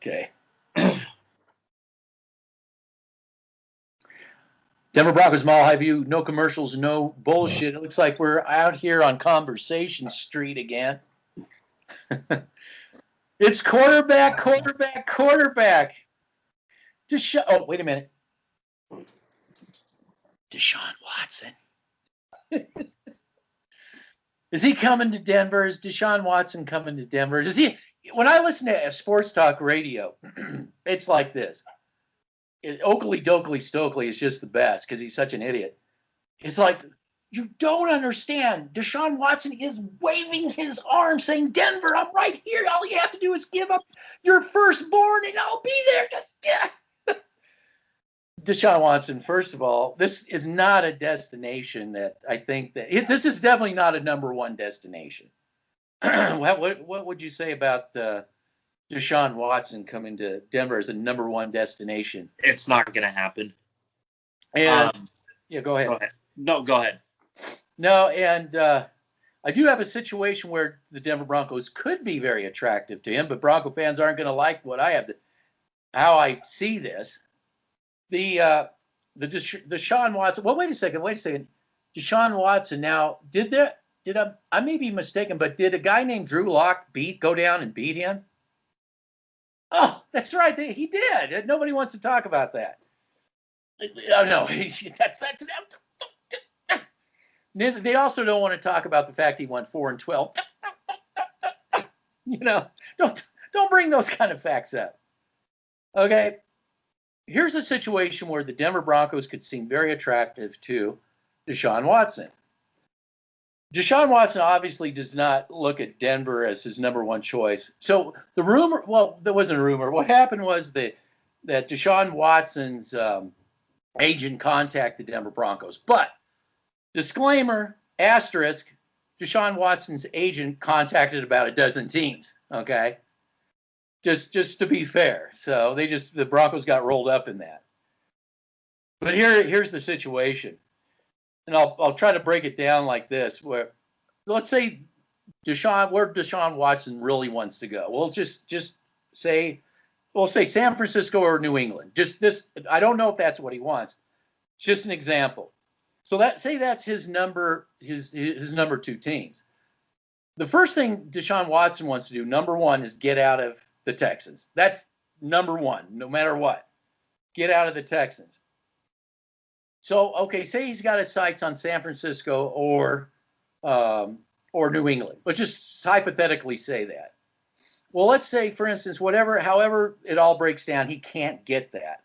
Okay. Denver Broncos Mall High View, no commercials, no bullshit. It looks like we're out here on Conversation Street again. It's quarterback. Oh, wait a minute. DeShaun Watson. Is he coming to Denver? Is DeShaun Watson coming to Denver? Does he? When I listen to sports talk radio, it's like this. Oakley Dokley Stokely is just the best because he's such an idiot. It's like, you don't understand. DeShaun Watson is waving his arm saying, Denver, I'm right here. All you have to do is give up your firstborn and I'll be there. Just DeShaun Watson, first of all, this is not a destination that I think that this is definitely not a number one destination. What would you say about DeShaun Watson coming to Denver as a number one destination? It's not going to happen. And yeah, go ahead. No, go ahead. No, and I do have a situation where the Denver Broncos could be very attractive to him, but Bronco fans aren't going to like what I have how I see this. The DeShaun Watson. Well, wait a second. DeShaun Watson. Now, I may be mistaken, but did a guy named Drew Lock go down and beat him? Oh, that's right. He did. Nobody wants to talk about that. Oh no, that's. They also don't want to talk about the fact he went 4-12. Don't bring those kind of facts up. Okay, here's a situation where the Denver Broncos could seem very attractive to DeShaun Watson. DeShaun Watson obviously does not look at Denver as his number one choice. So the rumor, well, there wasn't a rumor. What happened was that DeShaun Watson's agent contacted the Denver Broncos. But, disclaimer, asterisk, DeShaun Watson's agent contacted about a dozen teams, okay? Just to be fair. So the Broncos got rolled up in that. But here's the situation. And I'll try to break it down like this. Where let's say where DeShaun Watson really wants to go. We'll just say San Francisco or New England. Just this, I don't know if that's what he wants. It's just an example. So that's his number two teams. The first thing DeShaun Watson wants to do, number one, is get out of the Texans. That's number one, no matter what. Get out of the Texans. So, okay, say he's got his sights on San Francisco or New England. Let's just hypothetically say that. Well, let's say, for instance, however it all breaks down, he can't get that.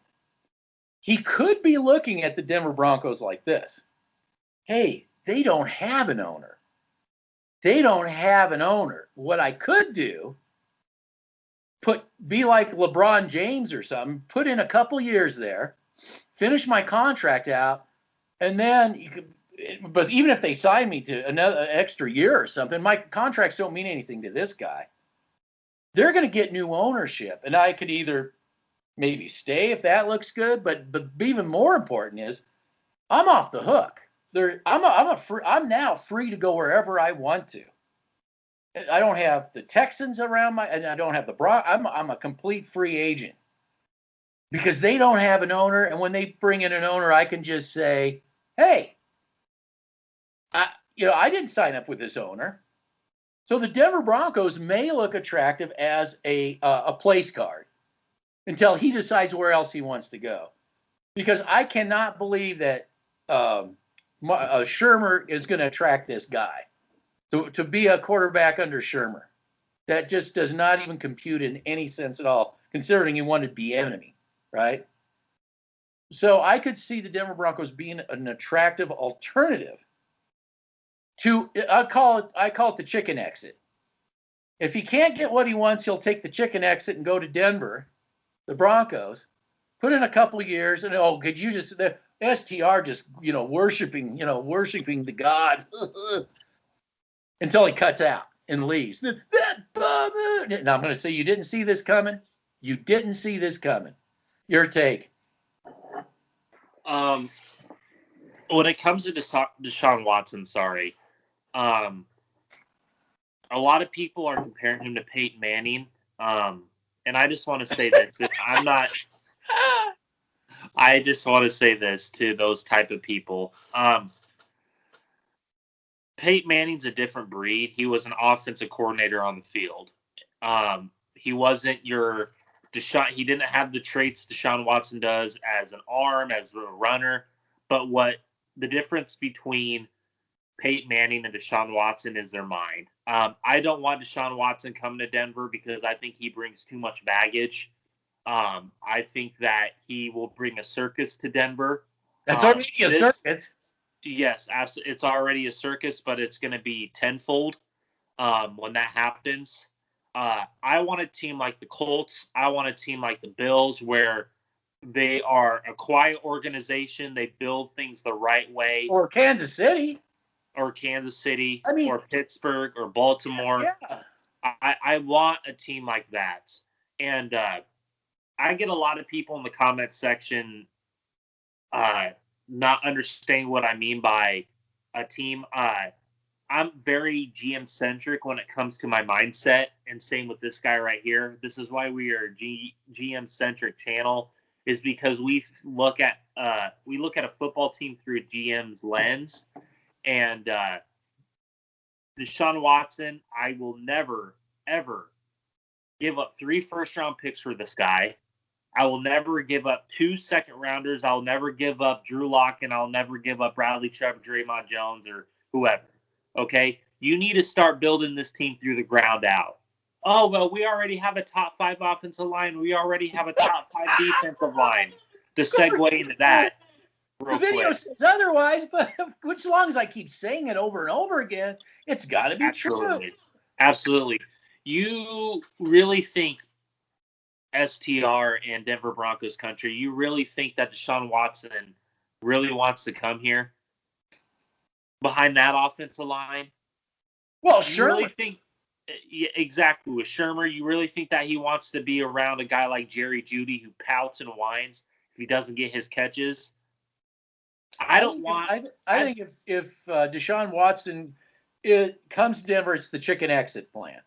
He could be looking at the Denver Broncos like this. Hey, they don't have an owner. What I could do, be like LeBron James or something, put in a couple years there, finish my contract out, and then but even if they sign me to another extra year or something, my contracts don't mean anything to this guy. They're going to get new ownership, and I could either maybe stay if that looks good, but even more important is I'm off the hook. I'm now free to go wherever I want to. I don't have the Texans around and I don't have the Broncos. I'm a complete free agent. Because they don't have an owner, and when they bring in an owner, I can just say, "Hey, I didn't sign up with this owner." So the Denver Broncos may look attractive as a place card until he decides where else he wants to go. Because I cannot believe that Shurmur is going to attract this guy to be a quarterback under Shurmur. That just does not even compute in any sense at all, considering he wanted Bieniemy. Right? So I could see the Denver Broncos being an attractive alternative to, I call it the chicken exit. If he can't get what he wants, he'll take the chicken exit and go to Denver, the Broncos, put in a couple of years, and could you just, the STR just, worshiping the God until he cuts out and leaves. Now I'm going to say, you didn't see this coming. Your take. When it comes to DeShaun Watson, a lot of people are comparing him to Peyton Manning. And and I just want to say this. I just want to say this to those type of people. Peyton Manning's a different breed. He was an offensive coordinator on the field. He wasn't your DeShaun. He didn't have the traits DeShaun Watson does as an arm, as a runner. But what the difference between Peyton Manning and DeShaun Watson is their mind. I don't want DeShaun Watson coming to Denver because I think he brings too much baggage. I think that he will bring a circus to Denver. That's already a circus. Yes, absolutely. It's already a circus, but it's going to be tenfold when that happens. I want a team like the Colts. I want a team like the Bills where they are a quiet organization. They build things the right way. Or Kansas City. Or Pittsburgh or Baltimore. Yeah. I want a team like that. And I get a lot of people in the comment section not understanding what I mean by a team. I'm very GM-centric when it comes to my mindset, and same with this guy right here. This is why we are a GM-centric channel, is because we look at a football team through a GM's lens. And DeShaun Watson, I will never, ever give up 3 first-round picks for this guy. I will never give up 2 second-rounders. I'll never give up Drew Lock, and I'll never give up Bradley Chubb, Draymond Jones, or whoever. Okay? You need to start building this team through the ground out. Oh, well, we already have a top 5 offensive line. We already have a top 5 defensive line. To segue into that. The video says otherwise, but as long as I keep saying it over and over again, it's got to be true. Absolutely. You really think STR and Denver Broncos country, you really think that DeShaun Watson really wants to come here behind that offensive line? Well, sure. Really think exactly with Shurmur, you really think that he wants to be around a guy like Jerry Jeudy who pouts and whines if he doesn't get his catches? I think if DeShaun Watson comes to Denver, it's the chicken exit plan.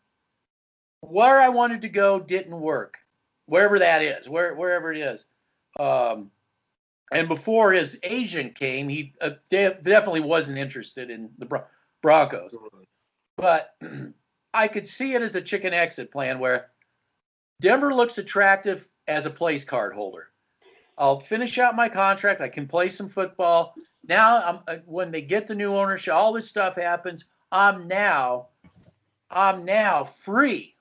Where I wanted to go didn't work, wherever that is, wherever it is. And before his agent came, he definitely wasn't interested in the Broncos. But I could see it as a chicken exit plan where Denver looks attractive as a place card holder. I'll finish out my contract. I can play some football. Now, when they get the new ownership, all this stuff happens. I'm now free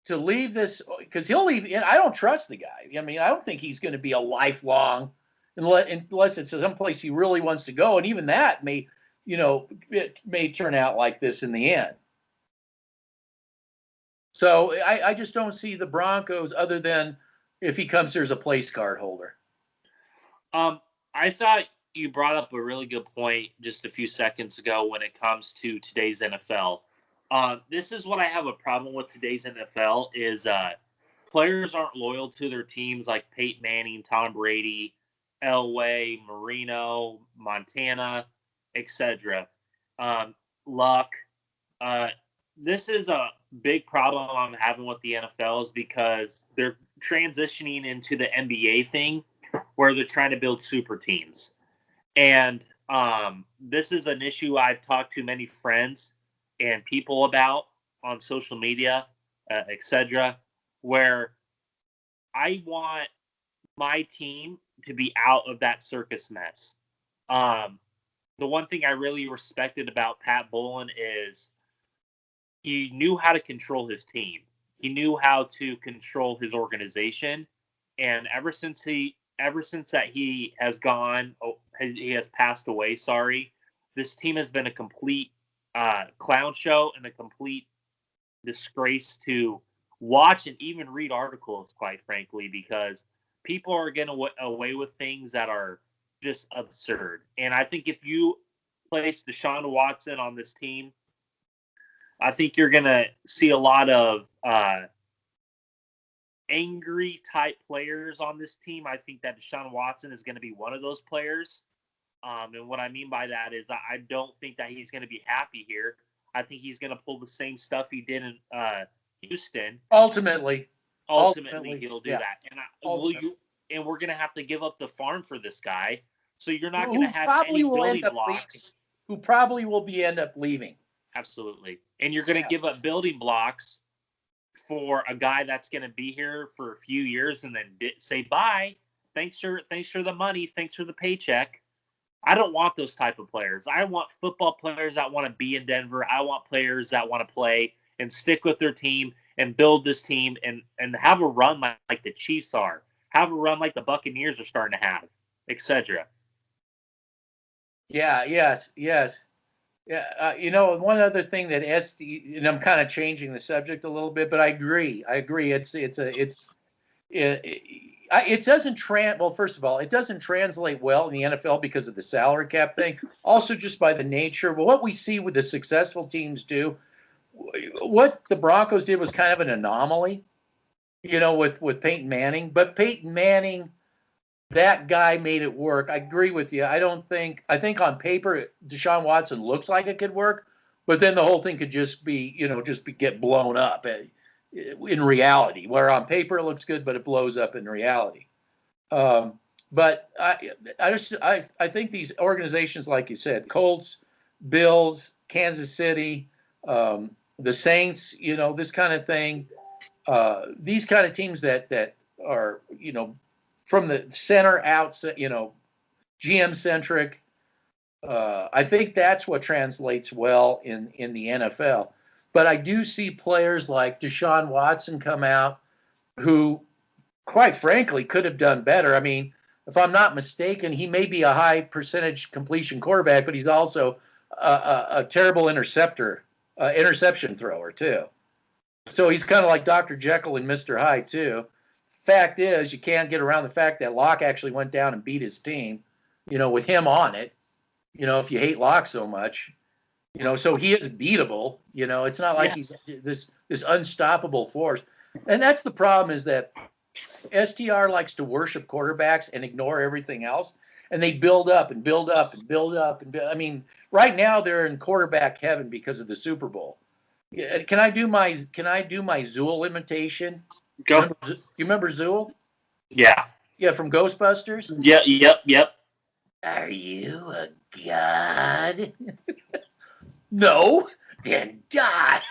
to leave this because he'll leave. And I don't trust the guy. I mean, I don't think he's going to be a lifelong unless it's someplace he really wants to go. And even that it may turn out like this in the end. So I just don't see the Broncos other than if he comes here as a place card holder. I thought you brought up a really good point just a few seconds ago when it comes to today's NFL. This is what I have a problem with today's NFL is players aren't loyal to their teams like Peyton Manning, Tom Brady, Elway, Marino, Montana, etc. Luck. This is a big problem I'm having with the NFL is because they're transitioning into the NBA thing where they're trying to build super teams. And this is an issue I've talked to many friends and people about on social media, etc., where I want my team to be out of that circus mess. The one thing I really respected about Pat Bowlen is he knew how to control his team. He knew how to control his organization. And ever since that he has passed away, this team has been a complete clown show and a complete disgrace to watch and even read articles, quite frankly, because people are getting away with things that are just absurd. And I think if you place DeShaun Watson on this team, I think you're going to see a lot of angry type players on this team. I think that DeShaun Watson is going to be one of those players. And what I mean by that is I don't think that he's going to be happy here. I think he's going to pull the same stuff he did in Houston. Ultimately. ultimately he'll do yeah, that. And ultimately. and we're going to have to give up the farm for this guy. So you're not going Who to have probably any will end building up leaving. blocks. Who probably will end up leaving. Absolutely. And you're going to give up building blocks for a guy that's going to be here for a few years and then say bye. Thanks for the money. Thanks for the paycheck. I don't want those type of players. I want football players that want to be in Denver. I want players that want to play and stick with their team and build this team and have a run like the Chiefs are. Have a run like the Buccaneers are starting to have, etc. Yeah, yes. Yeah, one other thing that and I'm kind of changing the subject a little bit, but I agree. It doesn't well, first of all, it doesn't translate well in the NFL because of the salary cap thing. Also, just by the nature, well, what we see with the successful teams do, what the Broncos did was kind of an anomaly, with Peyton Manning. But Peyton Manning, that guy made it work. I agree with you. I think on paper, DeShaun Watson looks like it could work, but then the whole thing could just be, get blown up in reality, where on paper it looks good, but it blows up in reality. But I think these organizations, like you said, Colts, Bills, Kansas City, the Saints, this kind of thing, these kind of teams that are, from the center out, GM centric. I think that's what translates well in the NFL. But I do see players like DeShaun Watson come out who, quite frankly, could have done better. I mean, if I'm not mistaken, he may be a high percentage completion quarterback, but he's also a terrible interception thrower too. So he's kind of like Dr. Jekyll and Mr. Hyde too. Fact is, you can't get around the fact that Locke actually went down and beat his team, with him on it. If you hate Locke so much, so he is beatable. It's not like he's this unstoppable force. And that's the problem, is that STR likes to worship quarterbacks and ignore everything else. And they build up and build up and build up. I mean, right now they're in quarterback heaven because of the Super Bowl. Can I do my Zool imitation? Go. You remember Zool? Yeah. Yeah, from Ghostbusters? Yeah, yep. Are you a god? No, then die.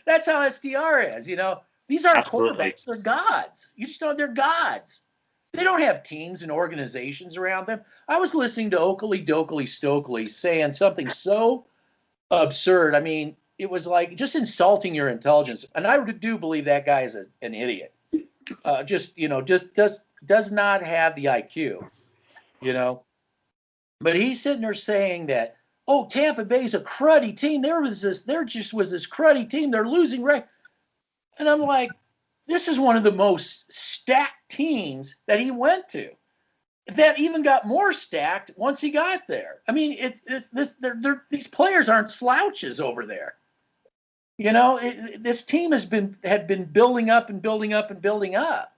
That's how STR is, These aren't quarterbacks, they're gods. You just know they're gods. They don't have teams and organizations around them. I was listening to Oakley Dokley Stokely saying something so absurd. I mean, it was like just insulting your intelligence. And I do believe that guy is an idiot. Just does not have the IQ, But he's sitting there saying that, oh, Tampa Bay's a cruddy team. There just was this cruddy team. They're losing right. And I'm like, this is one of the most stacked teams that he went to. That even got more stacked once he got there. I mean, these players aren't slouches over there. This team had been building up and building up and building up.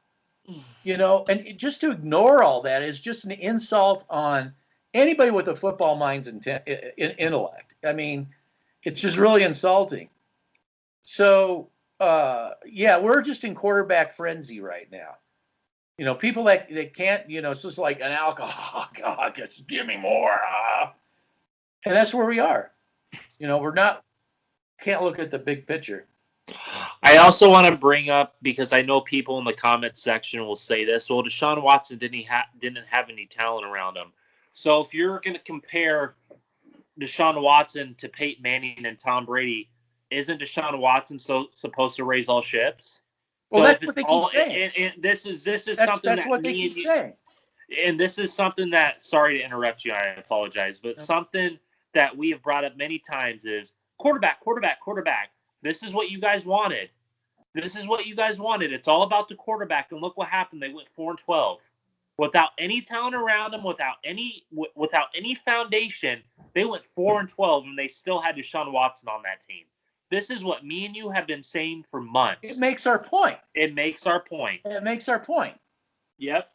And just to ignore all that is just an insult on anybody with a football mind's intellect. I mean, it's just really insulting. So, we're just in quarterback frenzy right now. People that can't, it's just like an alcohol. Oh, God, just give me more. And that's where we are. Can't look at the big picture. I also want to bring up, because I know people in the comment section will say this, well, DeShaun Watson didn't have any talent around him. So if you're going to compare DeShaun Watson to Peyton Manning and Tom Brady, isn't DeShaun Watson supposed to raise all ships? Well, so that's what they keep saying. And this is something that's what they keep saying. And this is something that, sorry to interrupt you, I apologize, but something that we have brought up many times is quarterback. This is what you guys wanted. It's all about the quarterback, and look what happened. They went 4-12 without any talent around them, without any foundation. They went 4-12, and they still had DeShaun Watson on that team. This is what me and you have been saying for months. It makes our point. Yep.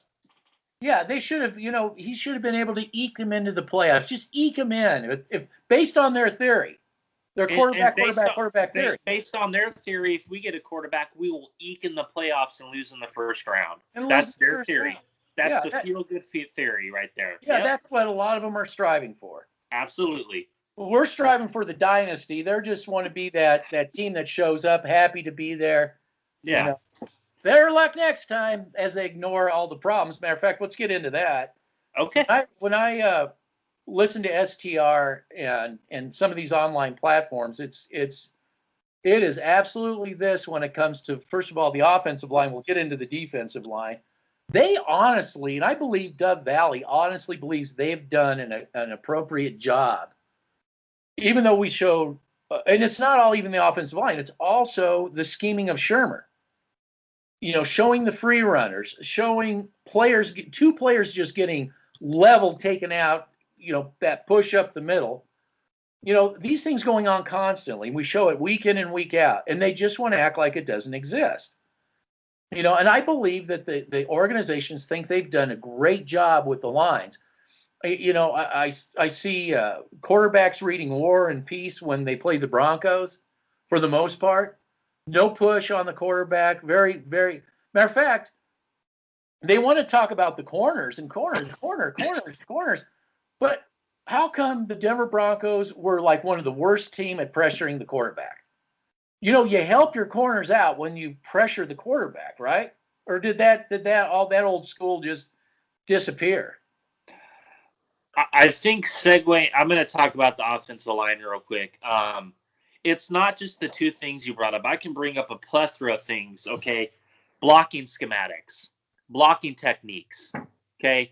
Yeah, they should have. He should have been able to eke them into the playoffs. Just eke them in, if based on their theory. Their And quarterback theory. based on their theory, if we get a quarterback, we will eke in the playoffs and lose in the first round. And That's the their theory. round. That's the feel-good theory right there. Yeah, that's what a lot of them are striving for. Absolutely. Well, we're striving for the dynasty. They just want to be that team that shows up, happy to be there. Yeah. You know, better luck next time as they ignore all the problems. Matter of fact, let's get into that. Okay. When I listen to STR and some of these online platforms, it is absolutely this when it comes to, first of all, the offensive line. We'll get into the defensive line. They honestly, and I believe Dove Valley honestly believes they've done an appropriate job. Even though we show, and it's not all even the offensive line, it's also the scheming of Shurmur. You know, showing the free runners, showing players, two players just getting level taken out, you know, that push up the middle. You know, these things going on constantly. We show it week in and week out, and they just want to act like it doesn't exist. You know, and I believe that the organizations think they've done a great job with the lines. You know, I see quarterbacks reading War and Peace when they play the Broncos, for the most part. No push on the quarterback. Very, very. Matter of fact, they want to talk about the corners and corners. But how come the Denver Broncos were like one of the worst team at pressuring the quarterback? You know, you help your corners out when you pressure the quarterback, right? Or did all that old school just disappear? I think segue. I'm going to talk about the offensive line real quick. It's not just the two things you brought up. I can bring up a plethora of things. Okay, blocking schematics, blocking techniques. Okay,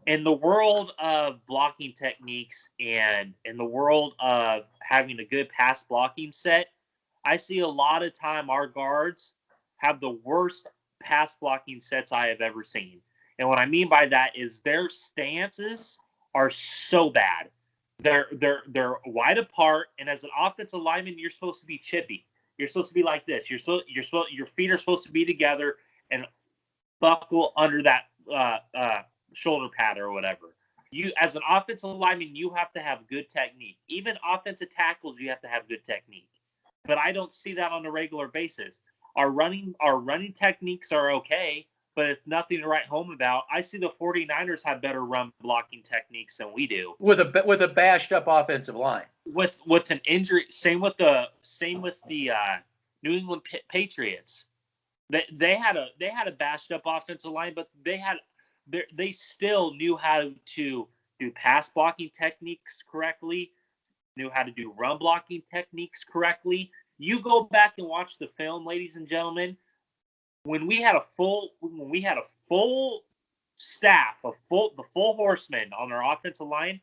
in the world of blocking techniques and in the world of having a good pass blocking set, I see a lot of time our guards have the worst pass blocking sets I have ever seen. And what I mean by that is their stances are so bad. They're wide apart, and as an offensive lineman, you're supposed to be chippy. You're supposed to be like this. Your feet are supposed to be together and buckle under that shoulder pad or whatever. You, as an offensive lineman, you have to have good technique. Even offensive tackles, you have to have good technique. But I don't see that on a regular basis. Our running techniques are okay, but it's nothing to write home about. I see the 49ers have better run blocking techniques than we do. With a bashed up offensive line. With an injury, same with the New England Patriots. They had a bashed up offensive line, but they still knew how to do pass blocking techniques correctly, knew how to do run blocking techniques correctly. You go back and watch the film, ladies and gentlemen. When we had a full staff, the full horsemen on our offensive line,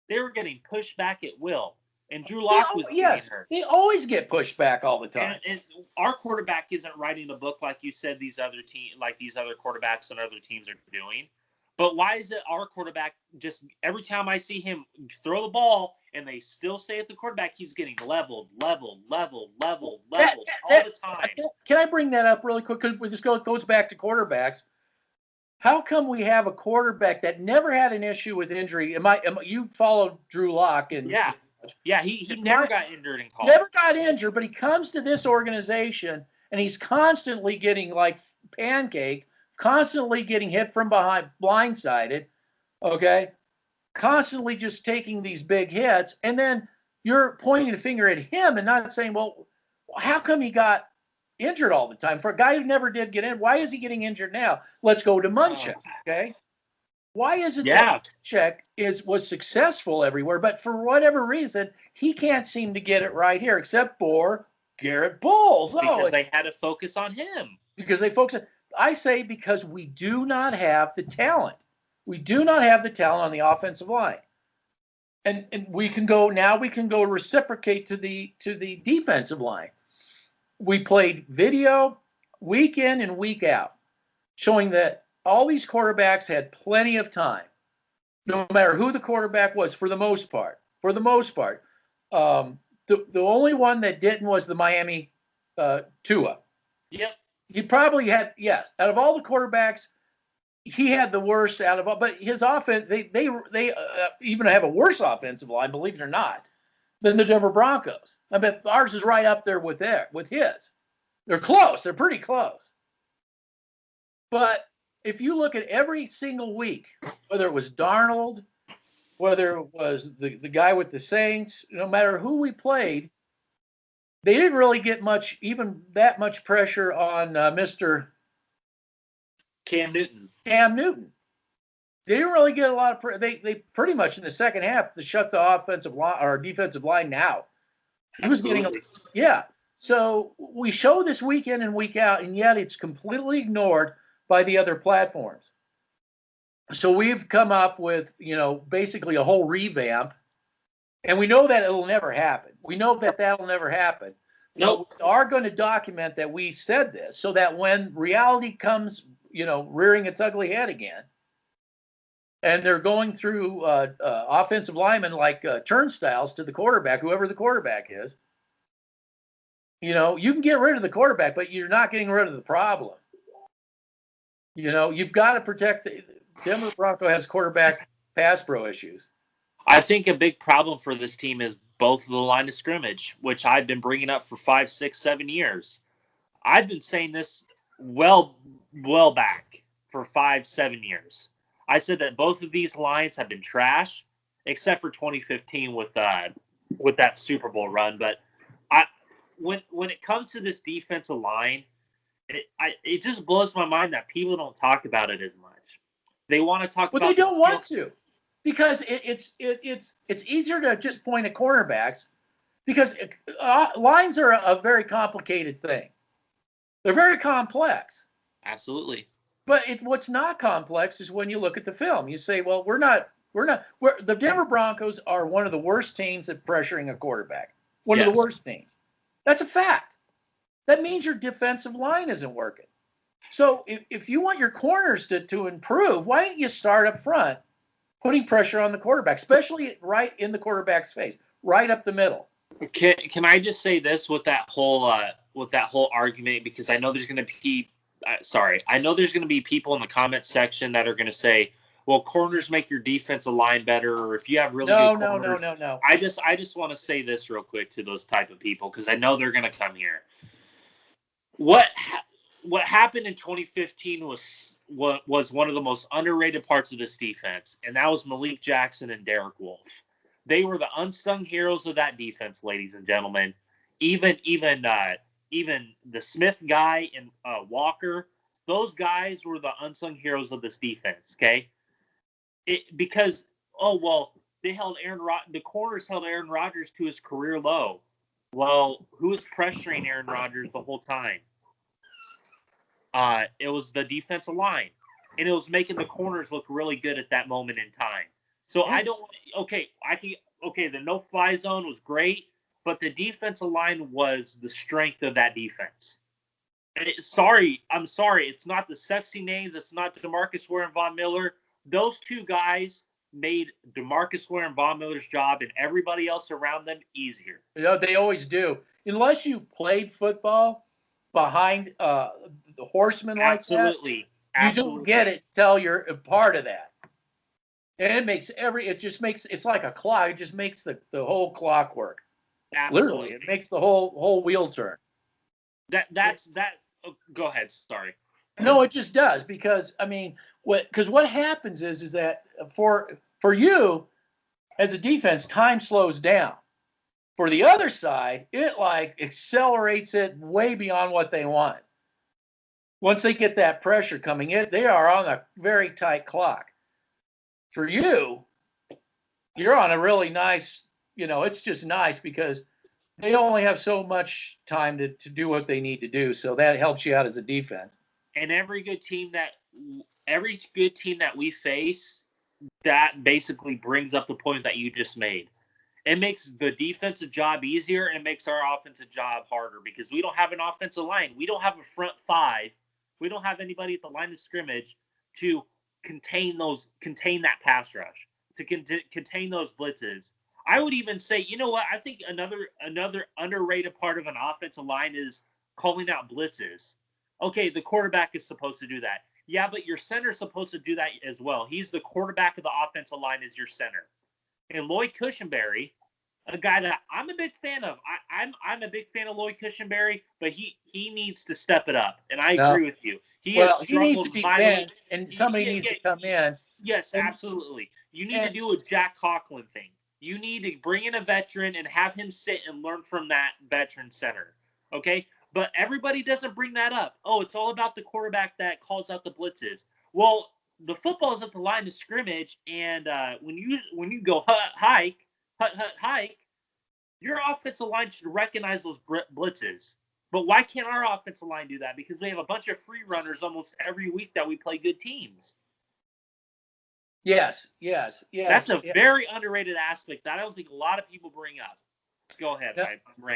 they were getting pushed back at will. And Drew Lock was getting hurt. They always get pushed back all the time. And our quarterback isn't writing the book like you said these other quarterbacks and other teams are doing. But why is it our quarterback just every time I see him throw the ball and they still say at the quarterback he's getting leveled all the time? Can I bring that up really quick? Because this goes back to quarterbacks. How come we have a quarterback that never had an issue with injury? You followed Drew Lock and he never got injured in college. Never got injured, but he comes to this organization and he's constantly getting like pancaked, constantly getting hit from behind, blindsided, okay? Constantly just taking these big hits, and then you're pointing a finger at him and not saying, well, how come he got injured all the time? For a guy who never did get in, why is he getting injured now? Let's go to Munchak, okay? Why is it that Munchak was successful everywhere, but for whatever reason, he can't seem to get it right here, except for Garrett Bowles? Because they had to focus on him. Because they focus. I say because we do not have the talent. We do not have the talent on the offensive line. And we can go reciprocate to the defensive line. We played video week in and week out, showing that all these quarterbacks had plenty of time, no matter who the quarterback was, for the most part. The only one that didn't was the Miami Tua. Yep. He probably had, yes, out of all the quarterbacks, he had the worst out of all. But his offense, they even have a worse offensive line, believe it or not. than the Denver Broncos. I bet ours is right up there with his. They're close. They're pretty close. But if you look at every single week, whether it was Darnold, whether it was the guy with the Saints, no matter who we played, they didn't really get even that much pressure on Mr. Cam Newton. They didn't really get a lot of they pretty much in the second half to shut the offensive line or defensive line down. He was getting So we show this week in and week out, and yet it's completely ignored by the other platforms. So we've come up with, basically a whole revamp, and we know that it'll never happen. We know that that'll never happen. Nope. We are going to document that we said this so that when reality comes, rearing its ugly head again, and they're going through offensive linemen like turnstiles to the quarterback, whoever the quarterback is, you can get rid of the quarterback, but you're not getting rid of the problem. You've got to protect Denver Bronco has quarterback pass pro issues. I think a big problem for this team is both of the line of scrimmage, which I've been bringing up for 5, 6, 7 years. I've been saying this well back for 5, 7 years. I said that both of these lines have been trash, except for 2015 with that Super Bowl run. But when it comes to this defensive line, it just blows my mind that people don't talk about it as much. They want to talk about. But they don't want to, because it's easier to just point at cornerbacks, because lines are a very complicated thing. They're very complex. Absolutely. But what's not complex is when you look at the film. You say, well, the Denver Broncos are one of the worst teams at pressuring a quarterback. One of the worst teams. That's a fact. That means your defensive line isn't working. So if you want your corners to improve, why don't you start up front, putting pressure on the quarterback, especially right in the quarterback's face, right up the middle? Can I just say this with that whole argument, because I know there's going to be people in the comment section that are going to say, well, corners make your defensive line better, or if you have really good corners. No. I just want to say this real quick to those type of people, because I know they're going to come here. What happened in 2015 was one of the most underrated parts of this defense, and that was Malik Jackson and Derek Wolfe. They were the unsung heroes of that defense, ladies and gentlemen. Even the Smith guy and Walker, those guys were the unsung heroes of this defense. Okay, because they held the corners held Aaron Rodgers to his career low. Well, who was pressuring Aaron Rodgers the whole time? It was the defensive line, and it was making the corners look really good at that moment in time. So the no-fly zone was great, but the defensive line was the strength of that defense. And I'm sorry, it's not the sexy names, it's not DeMarcus Ware and Von Miller. Those two guys made DeMarcus Ware and Von Miller's job and everybody else around them easier. They always do. Unless you played football behind the horsemen like that, you don't get it till you're a part of that. And it's like a clock. It just makes the whole clock work. Absolutely. Literally, it makes the whole wheel turn. Go ahead. Sorry. No, it just does, because what happens is that for you as a defense, time slows down. For the other side, it accelerates it way beyond what they want. Once they get that pressure coming in, they are on a very tight clock. For you, you're on a really nice, it's just nice because they only have so much time to do what they need to do. So that helps you out as a defense. And every good team that we face, that basically brings up the point that you just made. It makes the defensive job easier, and it makes our offensive job harder, because we don't have an offensive line. We don't have a front five. We don't have anybody at the line of scrimmage to contain that pass rush, to contain those blitzes. I would even say, you know what? I think another underrated part of an offensive line is calling out blitzes. Okay, the quarterback is supposed to do that. Yeah, but your center is supposed to do that as well. He's the quarterback of the offensive line, is your center. And Lloyd Cushenberry, a guy that I'm a big fan of. I'm a big fan of Lloyd Cushenberry, but he needs to step it up. And I agree with you. He has he needs to struggled be mightily. benched, and somebody needs to come in. Yes, absolutely. You need to do a Jack Conklin thing. You need to bring in a veteran and have him sit and learn from that veteran center. Okay? But everybody doesn't bring that up. Oh, it's all about the quarterback that calls out the blitzes. Well, the football is at the line of scrimmage, and when you go hike, your offensive line should recognize those blitzes. But why can't our offensive line do that? Because we have a bunch of free runners almost every week that we play good teams. Yes. That's a very underrated aspect that I don't think a lot of people bring up. Go ahead.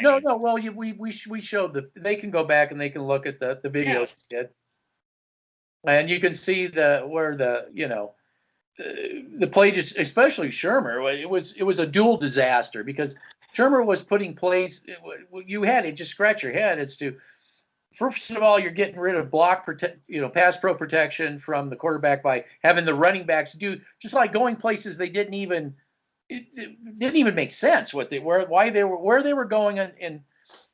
No. Well, we showed they can go back and they can look at the video, and you can see where the play, just especially Shurmur. It was a dual disaster because Shurmur was putting plays. You had to just scratch your head as to, first of all, you're getting rid of pass pro protection from the quarterback by having the running backs do just like going places they didn't even. It didn't even make sense where they were going, and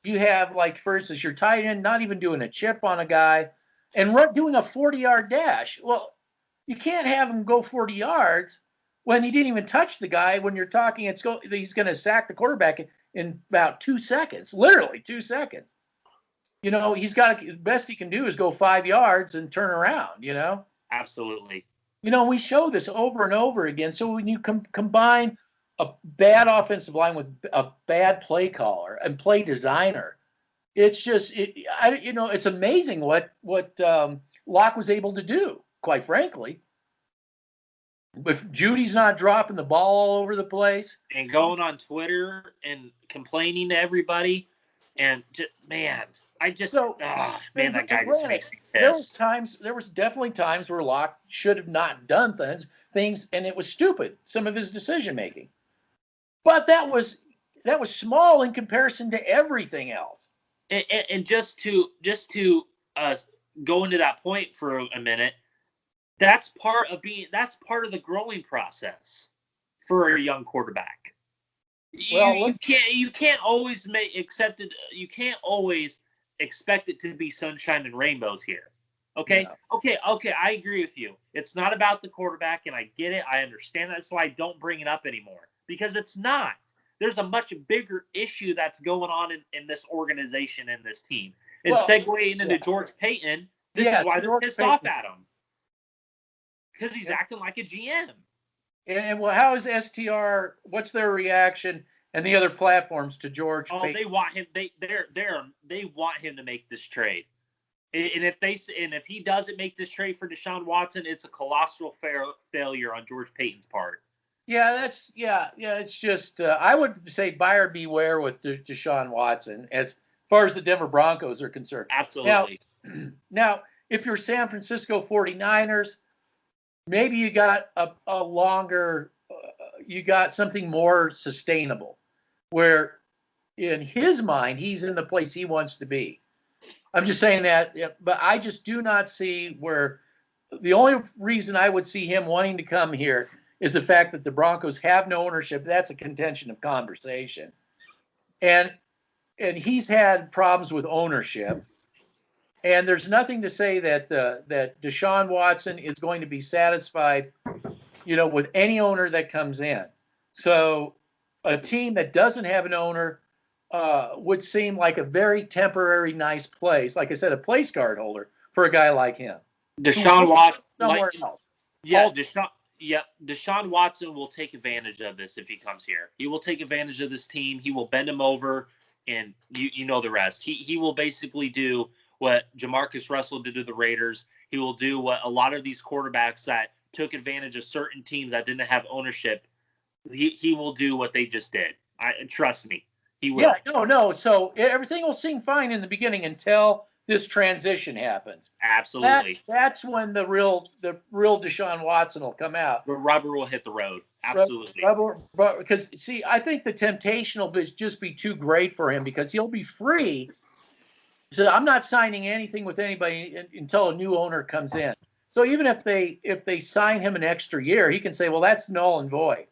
you have, like, for instance, your tight end not even doing a chip on a guy and doing a 40-yard dash. Well, you can't have him go 40 yards when he didn't even touch the guy. When you're talking, he's going to sack the quarterback in about 2 seconds, literally 2 seconds. He's got the best he can do is go 5 yards and turn around. Absolutely. We show this over and over again. So when you combine a bad offensive line with a bad play caller and play designer, it's just it's amazing what Locke was able to do. Quite frankly, if Judy's not dropping the ball all over the place and going on Twitter and complaining to everybody, and that guy just makes me pissed. There was definitely times where Locke should have not done things, and it was stupid, some of his decision making. But that was small in comparison to everything else. And just to go into that point for a minute, that's part of the growing process for a young quarterback. You can't always you can't always expect it to be sunshine and rainbows here. Okay? Yeah. Okay, I agree with you. It's not about the quarterback, and I get it. I understand that. That's why I don't bring it up anymore. Because it's not. There's a much bigger issue that's going on in this organization and this team. And segueing into George Payton, this is why they're pissed off at him. Because he's acting like a GM. And how is STR? What's their reaction and the other platforms to George? Oh, Payton? They want him. They want him to make this trade. And if he doesn't make this trade for DeShaun Watson, it's a colossal failure on George Payton's part. Yeah, it's just I would say buyer beware with DeShaun Watson as far as the Denver Broncos are concerned. Absolutely. Now if you're San Francisco 49ers, maybe you got a longer, you got something more sustainable, where in his mind he's in the place he wants to be. I'm just saying that, but I just do not see where the only reason I would see him wanting to come here is the fact that the Broncos have no ownership. That's a contention of conversation. And he's had problems with ownership. And there's nothing to say that DeShaun Watson is going to be satisfied, with any owner that comes in. So a team that doesn't have an owner would seem like a very temporary, nice place. Like I said, a place card holder for a guy like him. DeShaun Watson. Somewhere else. Yeah, Deshaun Watson will take advantage of this if he comes here. He will take advantage of this team. He will bend him over, and you know the rest. He will basically do what Jamarcus Russell did to the Raiders. He will do what a lot of these quarterbacks that took advantage of certain teams that didn't have ownership. He will do what they just did. Trust me, he will. Yeah, no. So everything will seem fine in the beginning until this transition happens. Absolutely. That's when the real DeShaun Watson will come out. The rubber will hit the road. Absolutely. Because, see, I think the temptation will just be too great for him because he'll be free. So I'm not signing anything with anybody until a new owner comes in. So even if they sign him an extra year, he can say, well, that's null and void.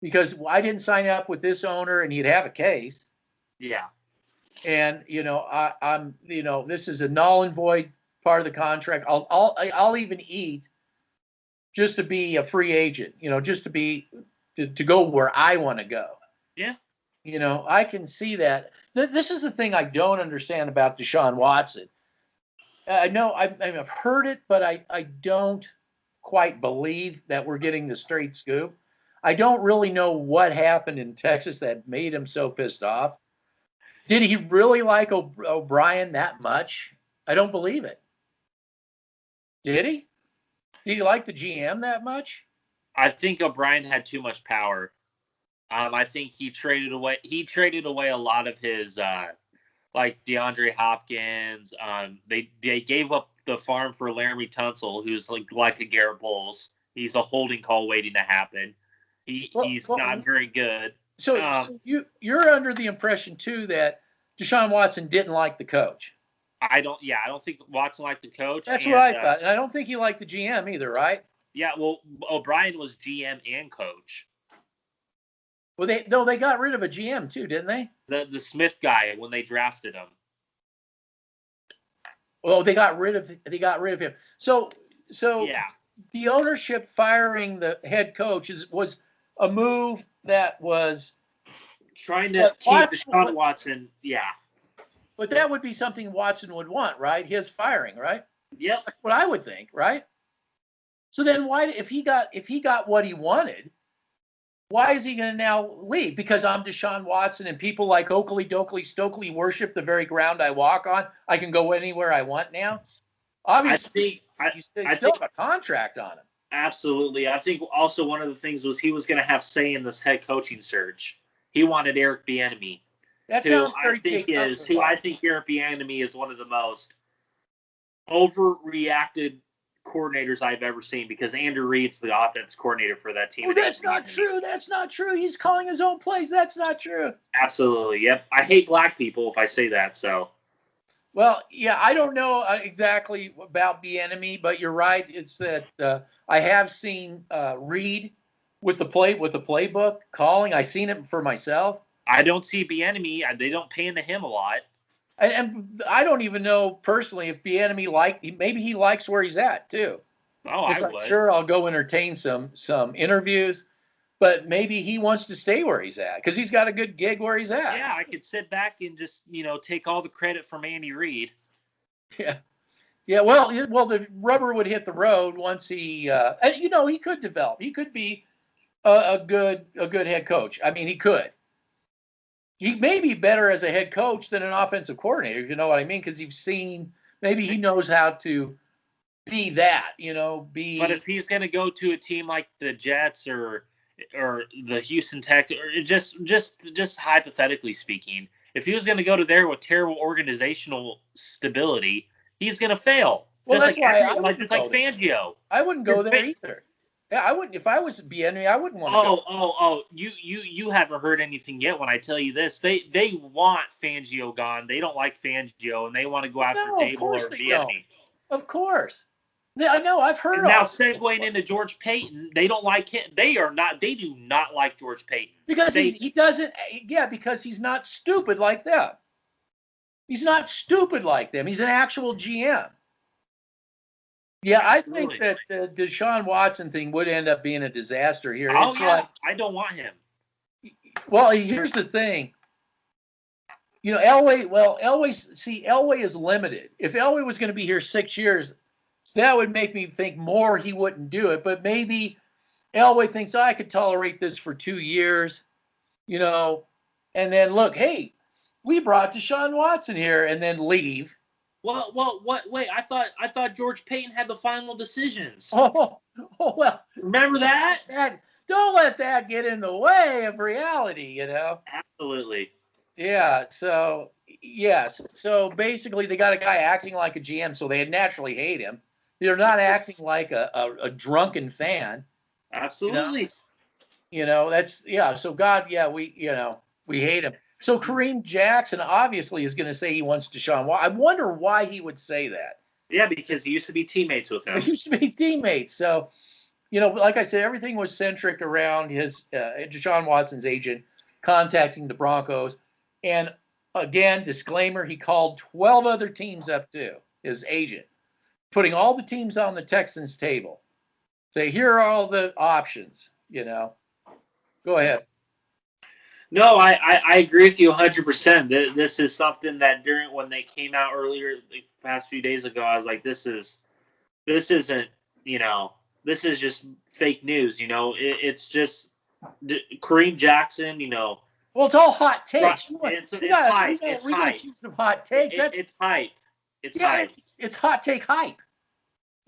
because I didn't sign up with this owner, and he'd have a case. Yeah. And I'm this is a null and void part of the contract. I'll even eat just to be a free agent. Just to go where I want to go. Yeah. I can see that. This is the thing I don't understand about DeShaun Watson. I know I've heard it, but I don't quite believe that we're getting the straight scoop. I don't really know what happened in Texas that made him so pissed off. Did he really like O'Brien that much? I don't believe it. Did he? Did he like the GM that much? I think O'Brien had too much power. I think he traded away a lot of his like DeAndre Hopkins. They gave up the farm for Laramie Tunsil, who's like a Garrett Bowles. He's a holding call waiting to happen. He's not very good. So you're under the impression too that DeShaun Watson didn't like the coach. I don't think Watson liked the coach. That's what I thought, and I don't think he liked the GM either, right? Yeah, well, O'Brien was GM and coach. Well, they got rid of a GM too, didn't they? The Smith guy when they drafted him. Well, they got rid of him. So yeah, the ownership firing the head coach was a move that was trying to keep DeShaun Watson. Yeah, but that would be something Watson would want, right? His firing, right? Yep. That's what I would think, right? So then why, if he got what he wanted, why is he going to now leave? Because I'm Deshaun Watson and people like Oakley, Dokley, Stokely worship the very ground I walk on. I can go anywhere I want now. Obviously, you still have a contract on him. Absolutely. I think also one of the things was he was going to have say in this head coaching search. He wanted Eric Bieniemy. That sounds very I think Eric Bieniemy is one of the most overreacted coordinators I've ever seen, because Andrew Reid's the offense coordinator for that team. Oh, that's not true. That's not true. He's calling his own plays. That's not true. Absolutely. Yep. I hate black people if I say that. So. Well, yeah, I don't know exactly about Bieniemy, but you're right. It's that I have seen Reid with the playbook calling. I've seen it for myself. I don't see Bieniemy. They don't pay into him a lot. And I don't even know personally if Bieniemy maybe he likes where he's at too. Oh, I would. Sure, I'll go entertain some interviews, but maybe he wants to stay where he's at because he's got a good gig where he's at. Yeah, I could sit back and just take all the credit from Andy Reid. Yeah, yeah. Well, the rubber would hit the road once he. He could develop. He could be a good head coach. I mean, he could. He may be better as a head coach than an offensive coordinator, if you know what I mean, because maybe he knows how to be that, But if he's going to go to a team like the Jets or the Houston Tech, or just hypothetically speaking, if he was going to go to there with terrible organizational stability, he's going to fail. Well, just like Fangio. I wouldn't go there either. Yeah, I wouldn't. If I was Bieniemy, I wouldn't want to go. Oh! You haven't heard anything yet. When I tell you this, they want Fangio gone. They don't like Fangio, and they want to go after Dable or Bieniemy. Of course. Yeah, I know. I've heard. And now segueing into George Payton, they don't like him. They do not like George Payton because he doesn't. Yeah, because he's not stupid like them. He's not stupid like them. He's an actual GM. Yeah, I think that the Deshaun Watson thing would end up being a disaster here. I don't want him. Well, here's the thing. Elway is limited. If Elway was going to be here 6 years, that would make me think more he wouldn't do it. But maybe Elway thinks I could tolerate this for 2 years, and then look, hey, we brought Deshaun Watson here, and then leave. Well, what? Wait, I thought George Payton had the final decisions. Oh, well. Remember that? Don't let that get in the way of reality, Absolutely. Yeah. So yes. So basically, they got a guy acting like a GM, so they naturally hate him. They're not acting like a drunken fan. Absolutely. So God, we hate him. So Kareem Jackson obviously is going to say he wants Deshaun Watson. I wonder why he would say that. Yeah, because he used to be teammates with him. He used to be teammates. So, like I said, everything was centric around his DeShaun Watson's agent contacting the Broncos. And again, disclaimer, he called 12 other teams up too, his agent, putting all the teams on the Texans table. Say, here are all the options, Go ahead. No, I agree with you 100%. This is something that when they came out earlier, the past few days ago, I was like, this isn't, this is just fake news. It's just Kareem Jackson, Well, it's all hot takes. It's hype. It's hype. Some hot takes. It's hype. It's hype. It's hot take hype.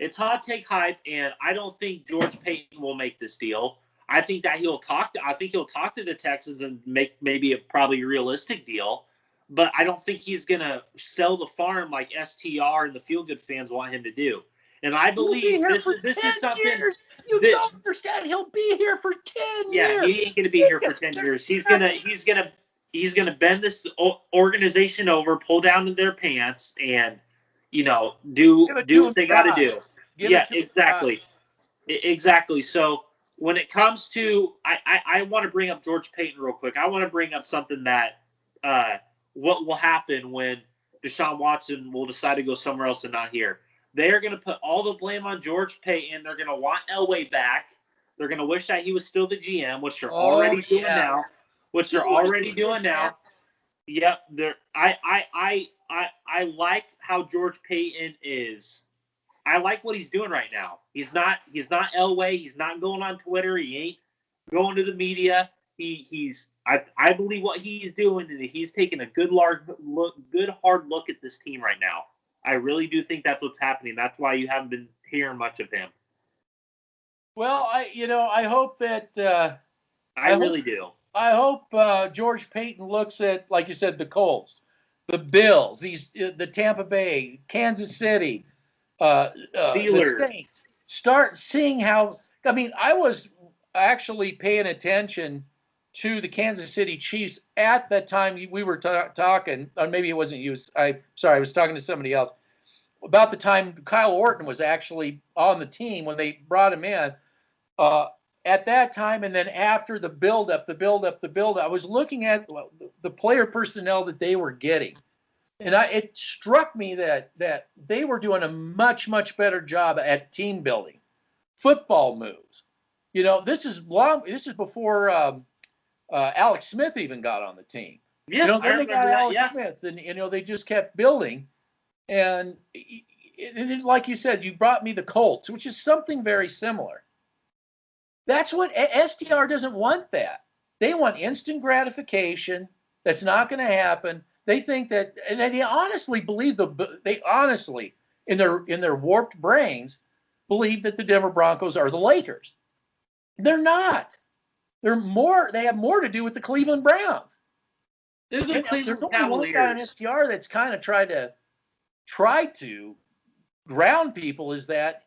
It's hot take hype, and I don't think George Paton will make this deal. I think that he'll talk to the Texans and make maybe probably realistic deal, but I don't think he's gonna sell the farm like STR and the Feel Good fans want him to do. And I believe this is something years. You don't understand. He'll be here for 10 years. Yeah, he ain't gonna be here for 10 years. He's gonna bend this organization over, pull down their pants, and do what they got to do. Yeah, exactly. Exactly. So when it comes to, I want to bring up George Paton real quick. I want to bring up something that what will happen when DeShaun Watson will decide to go somewhere else and not here. They are going to put all the blame on George Paton. They're going to want Elway back. They're going to wish that he was still the GM, which they're already doing now. Yep. I like how George Paton is. I like what he's doing right now. He's not Elway. He's not going on Twitter. He ain't going to the media. I believe what he's doing, and he's taking a good hard look at this team right now. I really do think that's what's happening. That's why you haven't been hearing much of him. Well, I hope that I really do. I hope George Paton looks at, like you said, the Colts, the Bills, the Tampa Bay, Kansas City, Steelers. The Saints. Start seeing how. I mean, I was actually paying attention to the Kansas City Chiefs at that time we were talking. Or maybe it wasn't you. I was talking to somebody else about the time Kyle Orton was actually on the team when they brought him in. At that time, and then after the build-up, I was looking at the player personnel that they were getting. And it struck me that they were doing a much, much better job at team building, football moves. This is before Alex Smith even got on the team. Yeah, then they got Alex Smith, and they just kept building. And like you said, you brought me the Colts, which is something very similar. That's what STR doesn't want. That they want instant gratification. That's not going to happen. They think that, and they honestly believe in their warped brains believe that the Denver Broncos are the Lakers. They're not. They have more to do with the Cleveland Browns. They're the Cleveland There's only one guy on STR that's kind of try to ground people. Is that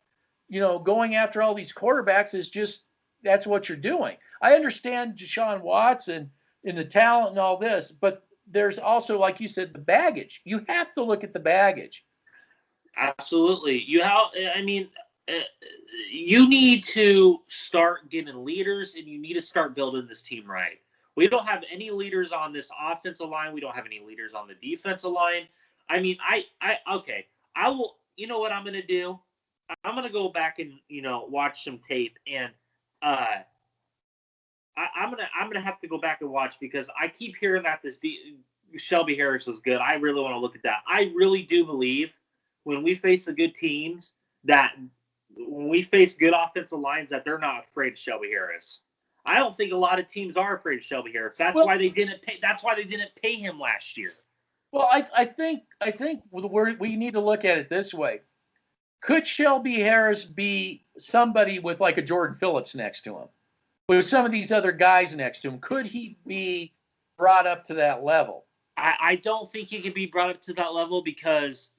going after all these quarterbacks is just. That's what you're doing. I understand DeShaun Watson and the talent and all this, but there's also, like you said, the baggage. You have to look at the baggage. Absolutely. You need to start getting leaders, and you need to start building this team right. We don't have any leaders on this offensive line. We don't have any leaders on the defensive line. Okay. I will. You know what I'm going to do? I'm going to go back and watch some tape, and I'm gonna have to go back and watch because I keep hearing that Shelby Harris was good. I really want to look at that. I really do believe when we face the good teams that when we face good offensive lines that they're not afraid of Shelby Harris. I don't think a lot of teams are afraid of Shelby Harris. That's why they didn't pay. That's why they didn't pay him last year. Well, I think we need to look at it this way. Could Shelby Harris be somebody with like a Jordan Phillips next to him? With some of these other guys next to him, could he be brought up to that level? I don't think he can be brought up to that level because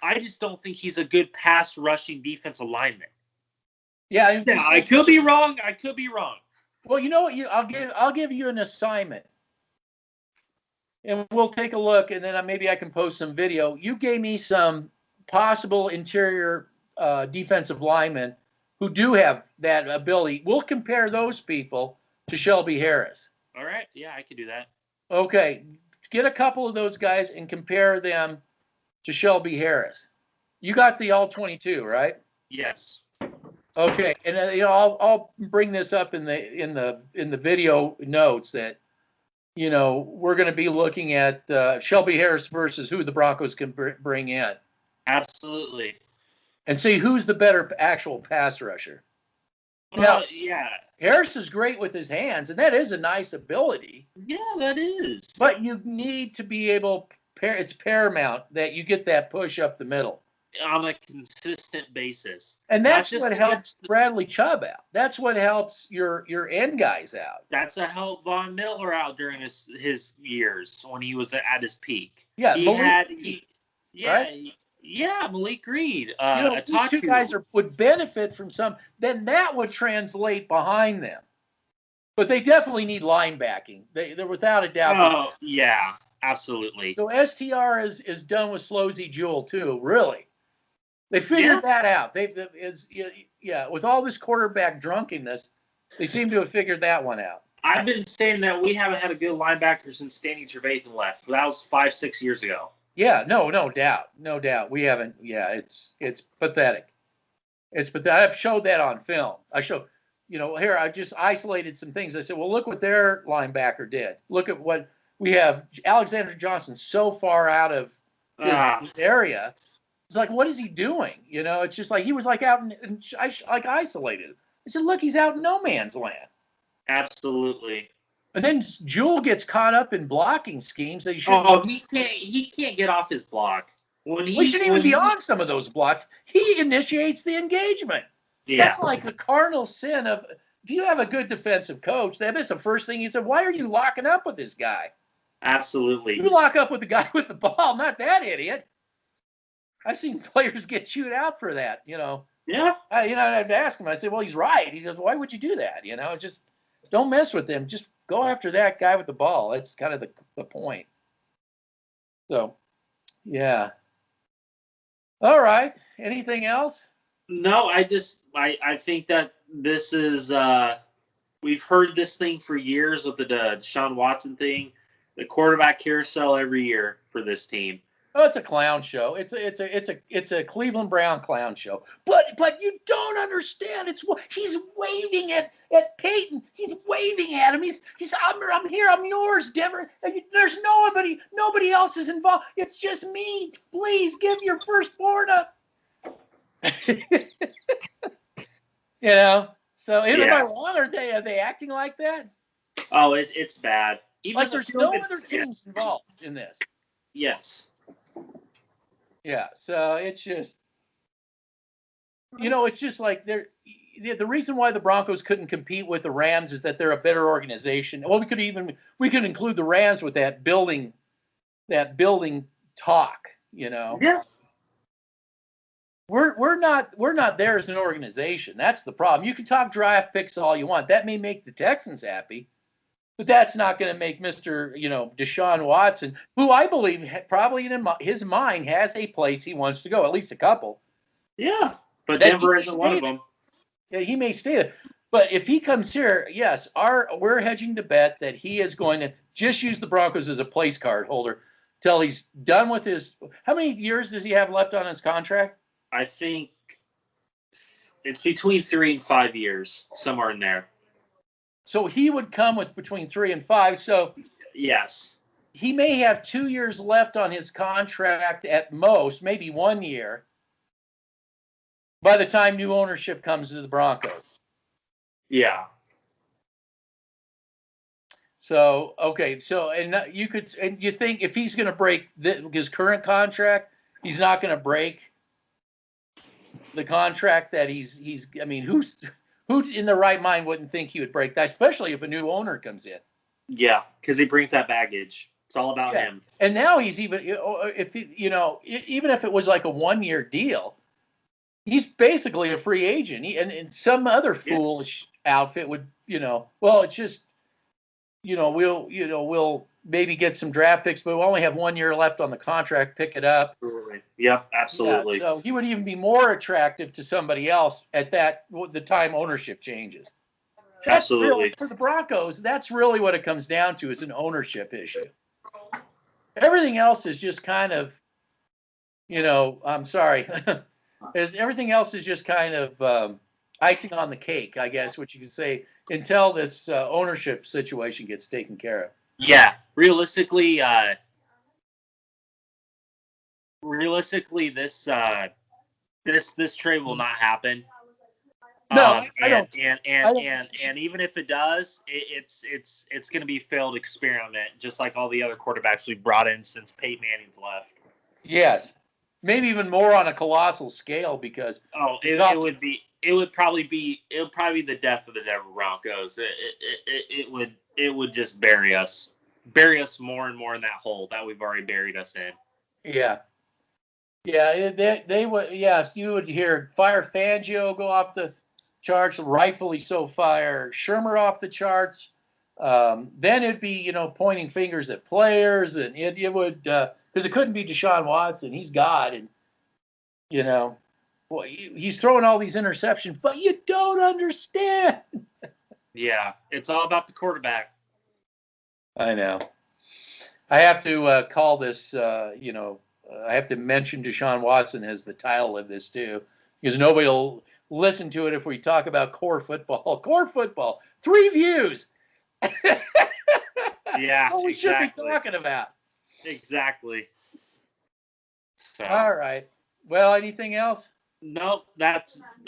I just don't think he's a good pass rushing defensive lineman. Yeah, I could be wrong. Well, you know what? I'll give you an assignment, and we'll take a look, and then maybe I can post some video. You gave me some possible interior defensive linemen who do have that ability. We'll compare those people to Shelby Harris. All right. Yeah, I could do that. Okay. Get a couple of those guys and compare them to Shelby Harris. You got the all 22, right? Yes. Okay, and I'll bring this up in the video notes that we're going to be looking at Shelby Harris versus who the Broncos can bring in. Absolutely. And see who's the better actual pass rusher. Well, Now, yeah. Harris is great with his hands, and that is a nice ability. Yeah, that is. But you need to be able. It's paramount that you get that push up the middle on a consistent basis. And that's what helps Bradley Chubb out. That's what helps your end guys out. That's what helped Von Miller out during his years when he was at his peak. Yeah, Malik Reed. These two guys would benefit from some. Then that would translate behind them. But they definitely need linebacking. They're without a doubt. Oh, yeah, absolutely. So STR is done with Slowsy Jewell too, really. They figured that out. With all this quarterback drunkenness, they seem to have figured that one out. I've been saying that we haven't had a good linebacker since Danny Trevathan left. But that was 5-6 years ago. Yeah, no doubt. We haven't. Yeah, it's pathetic. It's pathetic. I've showed that on film. Here I just isolated some things. I said, well, look what their linebacker did. Look at what we have. Alexander Johnson so far out of his area. It's like, what is he doing? It's just like he was like out and like isolated. I said, look, he's out in no man's land. Absolutely. And then Jewell gets caught up in blocking schemes that he can't get off his block. He shouldn't even be on some of those blocks. He initiates the engagement. Yeah. That's like the cardinal sin of if you have a good defensive coach, that is the first thing he said, why are you locking up with this guy? Absolutely. You lock up with the guy with the ball, not that idiot. I've seen players get chewed out for that, Yeah. I have to ask him. I said, well, he's right. He goes, why would you do that? Just don't mess with him. Just go after that guy with the ball. That's kind of the point. So, yeah. All right. Anything else? No, I think that this is we've heard this thing for years with the DeShaun Watson thing, the quarterback carousel every year for this team. Oh, it's a clown show. It's a Cleveland Brown clown show. But you don't understand. He's waving at Peyton. He's waving at him. I'm here. I'm yours, Denver. There's nobody else is involved. It's just me. Please give your firstborn up. So am I wrong? Are they acting like that? Oh, it's bad. Even like there's no other teams involved in this. Yes. Yeah, so it's just, it's just like the reason why the Broncos couldn't compete with the Rams is that they're a better organization. Well, we could include the Rams with that building talk. Yeah. We're not there as an organization. That's the problem. You can talk draft picks all you want. That may make the Texans happy. But that's not going to make Mr. DeShaun Watson, who I believe probably in his mind has a place he wants to go, at least a couple. Yeah, but Denver isn't one of them. Yeah, he may stay there. But if he comes here, yes, we're hedging the bet that he is going to just use the Broncos as a place card holder till he's done with his – how many years does he have left on his contract? I think it's between 3 and 5 years, somewhere in there. So he would come with between 3 and 5. So yes, he may have 2 years left on his contract at most, maybe 1 year, by the time new ownership comes to the Broncos. Yeah. So, okay. So, and you think if he's going to break his current contract, he's not going to break the contract that he's, I mean, who in the right mind wouldn't think he would break that, especially if a new owner comes in? Yeah, because he brings that baggage. It's all about him. And now he's even if it was like a 1-year deal, he's basically a free agent. And some other foolish outfit would, well, it's just we'll maybe get some draft picks, but we'll only have 1 year left on the contract. Pick it up. Absolutely. Yep, absolutely. Yeah, so he would even be more attractive to somebody else at the time ownership changes. That's Absolutely. really, for the Broncos, that's really what it comes down to, is an ownership issue. Everything else is just kind of, I'm sorry, everything else is just kind of icing on the cake, I guess, what you could say, until this ownership situation gets taken care of. Yeah, realistically, this trade will not happen. No, I don't. And even if it does, it's going to be a failed experiment, just like all the other quarterbacks we've brought in since Peyton Manning's left. Yes, maybe even more on a colossal scale, because it would probably be the death of the Denver Broncos. It would just bury us more and more in that hole that we've already buried us in. Yeah. Yeah, they would. Yes, you would hear fire Fangio go off the charts, rightfully so. Fire Shurmur off the charts. Then it'd be pointing fingers at players, and it would, because it couldn't be DeShaun Watson. He's God, and he's throwing all these interceptions, but you don't understand. Yeah, it's all about the quarterback. I know. I have to call this. I have to mention DeShaun Watson as the title of this too, because nobody will listen to it if we talk about core football. Core football, 3 views. Yeah, That's what we exactly. should be talking about. Exactly. So. All right. Well, anything else? Nope.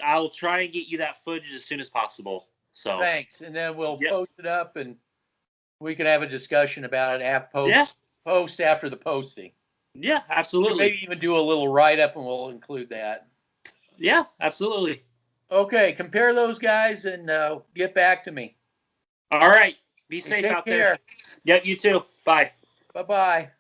I'll try and get you that footage as soon as possible. So thanks, and then we'll post it up, and we can have a discussion about it post after the posting. Yeah, absolutely. Maybe even do a little write-up, and we'll include that. Yeah, absolutely. Okay, compare those guys and get back to me. All right. Be safe out there. Yep, you too. Bye. Bye-bye.